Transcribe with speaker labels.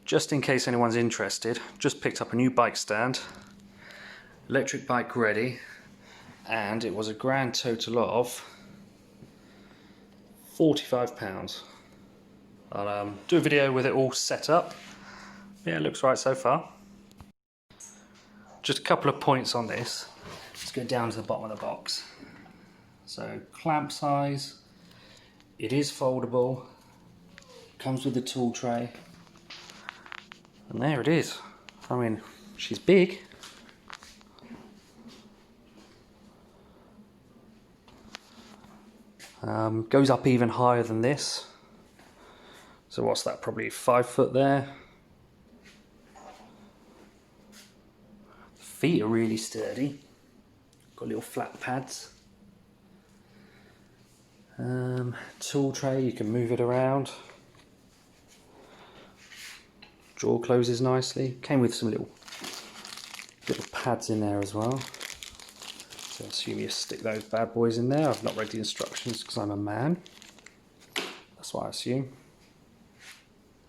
Speaker 1: just in case anyone's interested, just picked up a new bike stand, electric bike ready, and it was a grand total of £45. I'll do a video with it all set up. Yeah, it looks right so far. Just a couple of points on this. Let's go down to the bottom of the box. So, clamp size, it is foldable, comes with the tool tray, and there it is. I mean, she's big. Goes up even higher than this. So what's that, probably 5 foot there. The feet are really sturdy. Got little flat pads. Tool tray, you can move it around. Drawer closes nicely. Came with some little pads in there as well. So I assume you stick those bad boys in there. I've not read the instructions because I'm a man. That's what I assume.